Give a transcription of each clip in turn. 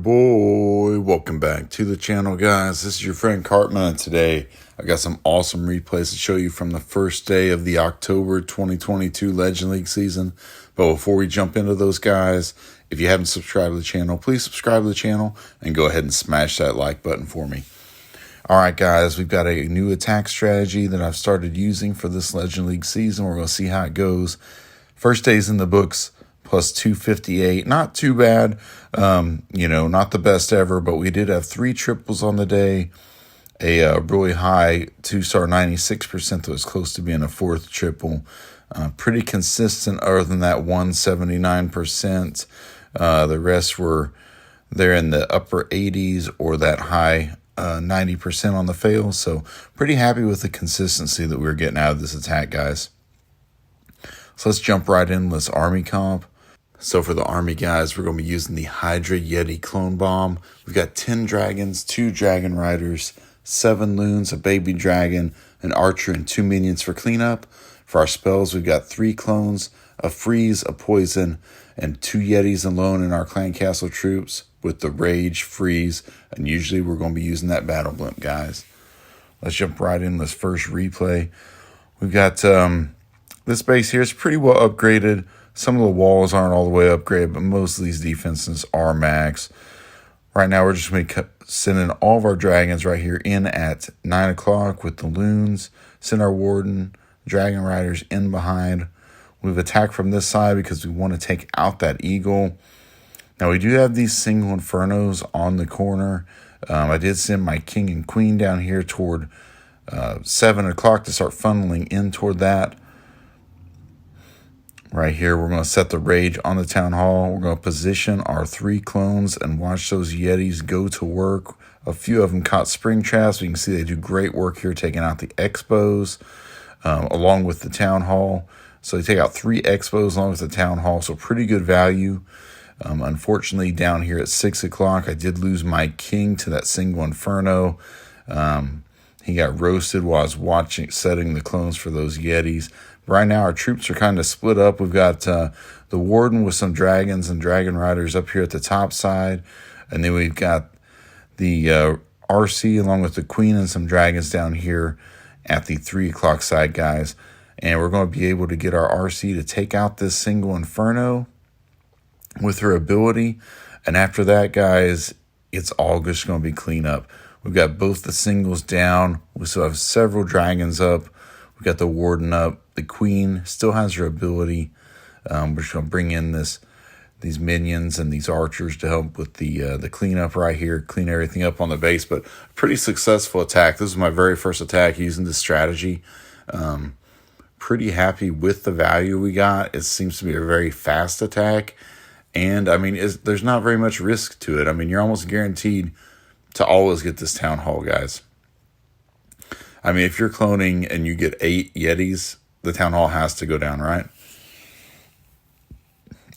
boy. Welcome back to the channel, guys. This is your friend Cartman, and today I got some awesome replays to show you from the first day of the October 2022 Legend League season. But before we jump into those, guys, if you haven't subscribed to the channel, please subscribe to the channel and go ahead and smash that like button for me. Alright, guys, we've got a new attack strategy that I've started using for this Legend League season. We're going to see how it goes. First day's in the books. Plus 258, not too bad, not the best ever, but we did have 3 triples on the day, a really high 2-star 96% that was close to being a 4th triple. Pretty consistent other than that 179%. The rest were there in the upper 80s or that high 90% on the fails, so pretty happy with the consistency that we were getting out of this attack, guys. So let's jump right in this army comp. So for the army, guys, we're going to be using the Hydra Yeti Clone Bomb. We've got 10 dragons, 2 dragon riders, 7 loons, a baby dragon, an archer, and 2 minions for cleanup. For our spells, we've got 3 clones, a freeze, a poison, and 2 Yetis alone in our clan castle troops with the rage, freeze, and usually we're going to be using that battle blimp, guys. Let's jump right in this first replay. We've got this base here is pretty well upgraded. Some of the walls aren't all the way upgraded, but most of these defenses are max. Right now, we're just going to be sending all of our dragons right here in at 9 o'clock with the loons. Send our warden, dragon riders in behind. We've attacked from this side because we want to take out that eagle. Now, we do have these single infernos on the corner. I did send my king and queen down here toward 7 o'clock to start funneling in toward that. Right here, we're going to set the rage on the town hall. We're going to position our 3 clones and watch those Yetis go to work. A few of them caught spring traps. You can see they do great work here taking out the expos along with the town hall. So they take out 3 expos along with the town hall. So pretty good value. Unfortunately, down here at 6 o'clock, I did lose my king to that single inferno. He got roasted while I was setting the clones for those Yetis. Right now, our troops are kind of split up. We've got the warden with some dragons and dragon riders up here at the top side. And then we've got the RC along with the queen and some dragons down here at the 3 o'clock side, guys. And we're going to be able to get our RC to take out this single inferno with her ability. And after that, guys, it's all just going to be cleanup. We've got both the singles down. We still have several dragons up. We've got the warden up. The queen still has her ability. We're just going to bring in these minions and these archers to help with the cleanup right here, clean everything up on the base. But pretty successful attack. This is my very first attack using this strategy. Pretty happy with the value we got. It seems to be a very fast attack. And, I mean, there's not very much risk to it. I mean, you're almost guaranteed to always get this town hall, guys. I mean, if you're cloning and you get 8 Yetis, the town hall has to go down, right?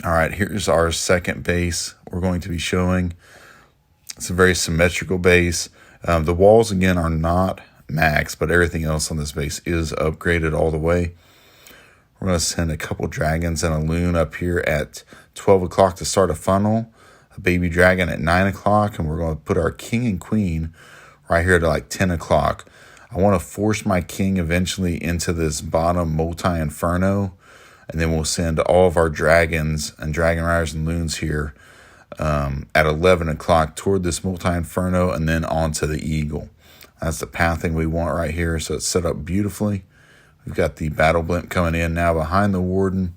All right, here's our second base we're going to be showing. It's a very symmetrical base. The walls, again, are not max, but everything else on this base is upgraded all the way. We're going to send a couple dragons and a loon up here at 12 o'clock to start a funnel, a baby dragon at 9 o'clock, and we're going to put our king and queen right here to like 10 o'clock. I want to force my king eventually into this bottom multi-inferno, and then we'll send all of our dragons and dragon riders and loons here at 11 o'clock toward this multi-inferno and then onto the eagle. That's the pathing we want right here, so it's set up beautifully. We've got the battle blimp coming in now behind the warden.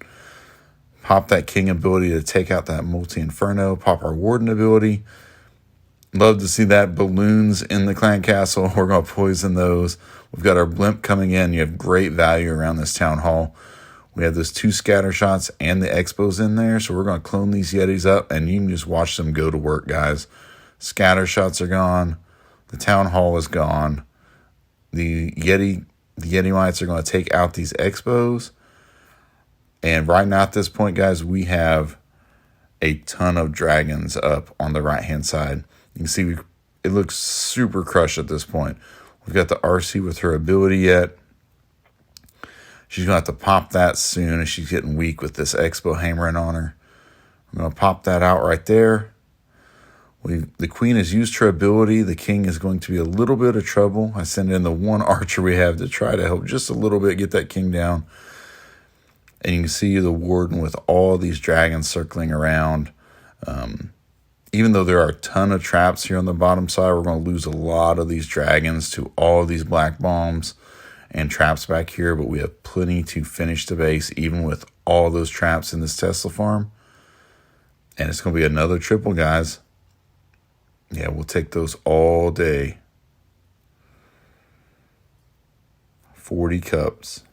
Pop that king ability to take out that multi-inferno. Pop our warden ability. Love to see that. Balloons in the clan castle. We're going to poison those. We've got our blimp coming in. You have great value around this town hall. We have those 2 scatter shots and the expos in there. So we're going to clone these Yetis up, and you can just watch them go to work, guys. Scatter shots are gone. The town hall is gone. The Yeti Mites are going to take out these expos. And right now at this point, guys, we have a ton of dragons up on the right-hand side. You can see it looks super crushed at this point. We've got the RC with her ability yet. She's going to have to pop that soon as she's getting weak with this expo hammering on her. I'm going to pop that out right there. The queen has used her ability. The king is going to be a little bit of trouble. I send in the one archer we have to try to help just a little bit get that king down. And you can see the warden with all these dragons circling around. Even though there are a ton of traps here on the bottom side, we're going to lose a lot of these dragons to all of these black bombs and traps back here. But we have plenty to finish the base, even with all those traps in this Tesla farm. And it's going to be another triple, guys. Yeah, we'll take those all day. 40 cups.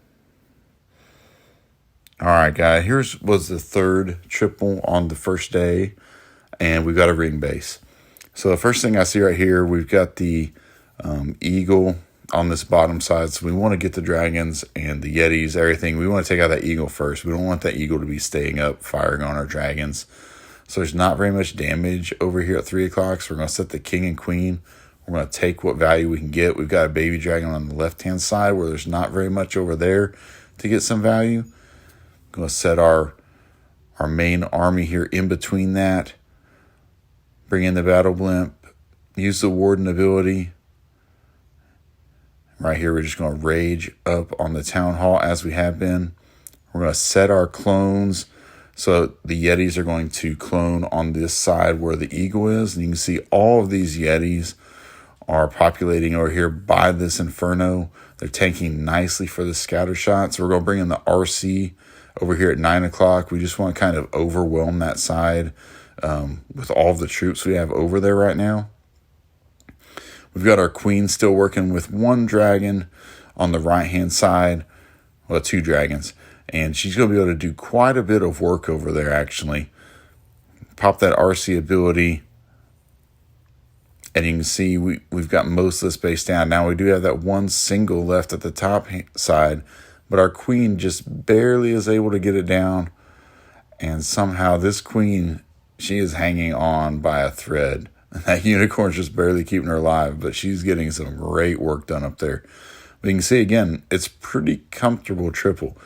All right, guys. Here's was the third triple on the first day. And we've got a ring base. So the first thing I see right here, we've got the eagle on this bottom side. So we want to get the dragons and the Yetis, everything. We want to take out that eagle first. We don't want that eagle to be staying up, firing on our dragons. So there's not very much damage over here at 3 o'clock. So we're going to set the king and queen. We're going to take what value we can get. We've got a baby dragon on the left-hand side where there's not very much over there to get some value. I'm going to set our main army here in between that. Bring in the battle blimp. Use the warden ability. Right here, we're just going to rage up on the town hall as we have been. We're going to set our clones. So the Yetis are going to clone on this side where the eagle is. And you can see all of these Yetis are populating over here by this inferno. They're tanking nicely for the scatter shot. So we're going to bring in the RC over here at 9 o'clock. We just want to kind of overwhelm that side with all of the troops we have over there right now. We've got our queen still working with one dragon on the right-hand side. Well, 2 dragons. And she's going to be able to do quite a bit of work over there, actually. Pop that RC ability. And you can see we've got most of this base down. Now we do have that one single left at the top side. But our queen just barely is able to get it down. And somehow this queen, she is hanging on by a thread. And that unicorn's just barely keeping her alive. But she's getting some great work done up there. But you can see, again, it's pretty comfortable triple.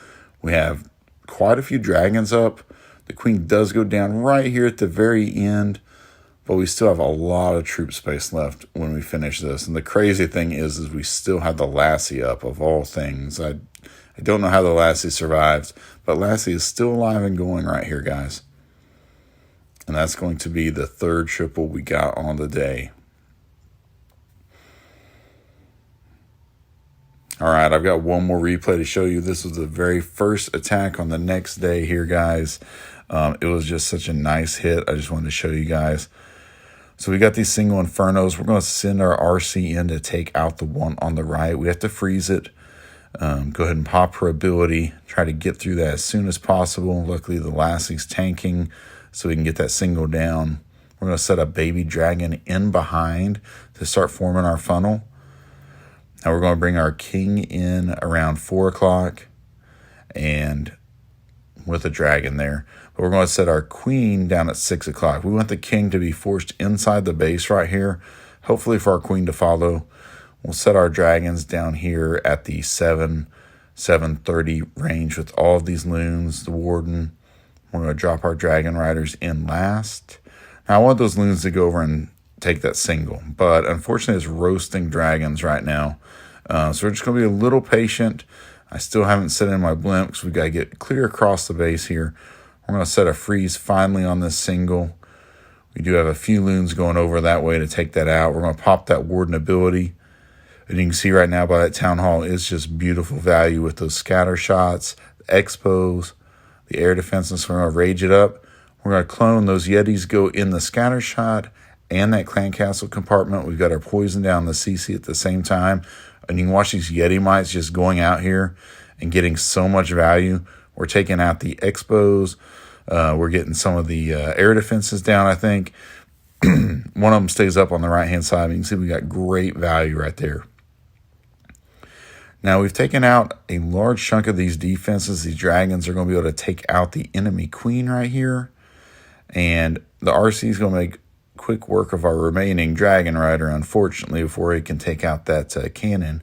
We have quite a few dragons up. The queen does go down right here at the very end. But we still have a lot of troop space left when we finish this. And the crazy thing is we still have the Lassie up, of all things. I don't know how the Lassie survived. But Lassie is still alive and going right here, guys. And that's going to be the third triple we got on the day. All right, I've got one more replay to show you. This was the very first attack on the next day here, guys. It was just such a nice hit. I just wanted to show you guys. So we got these single infernos. We're going to send our RC in to take out the one on the right. We have to freeze it. Go ahead and pop her ability. Try to get through that as soon as possible. Luckily, the Lassie's tanking, so we can get that single down. We're going to set a baby dragon in behind to start forming our funnel. Now we're going to bring our king in around 4 o'clock and with a dragon there. But we're going to set our queen down at 6 o'clock. We want the king to be forced inside the base right here, hopefully for our queen to follow. We'll set our dragons down here at the 7:30 range with all of these loons, the warden. We're going to drop our dragon riders in last. Now I want those loons to go over and take that single, but unfortunately it's roasting dragons right now. So we're just going to be a little patient. I still haven't set in my blimp because we got to get clear across the base here. We're going to set a freeze finally on this single. We do have a few loons going over that way to take that out. We're going to pop that warden ability. And you can see right now by that town hall, it's just beautiful value with those scatter shots, the expos, the air defenses. So we're going to rage it up. We're going to clone those Yetis, go in the scatter shot and that clan castle compartment. We've got our poison down the CC at the same time. And you can watch these Yeti mites just going out here and getting so much value. We're taking out the expos. We're getting some of the air defenses down, I think. One of them stays up on the right-hand side. You can see we got great value right there. Now, we've taken out a large chunk of these defenses. These dragons are going to be able to take out the enemy queen right here. And the RC is going to make quick work of our remaining dragon rider, unfortunately, before he can take out that cannon.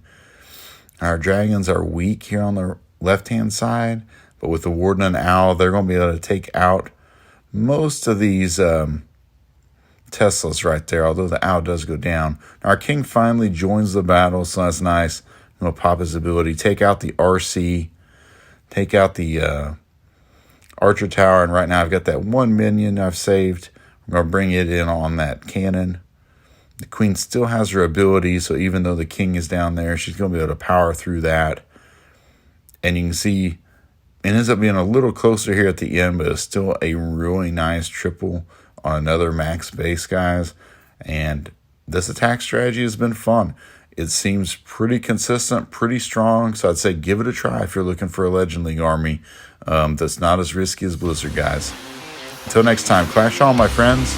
Our dragons are weak here on the left-hand side, but with the warden and owl, they're going to be able to take out most of these Tesla's right there, although the owl does go down. Now our king finally joins the battle, so that's nice. I'm going to pop his ability, take out the RC, take out the archer tower, and right now I've got that one minion I've saved. I'm going to bring it in on that cannon. The queen still has her ability, so even though the king is down there, she's going to be able to power through that. And you can see it ends up being a little closer here at the end, but it's still a really nice triple on another max base, guys. And this attack strategy has been fun. It seems pretty consistent, pretty strong, so I'd say give it a try if you're looking for a Legend League army that's not as risky as Blizzard, guys. Until next time, clash on, my friends.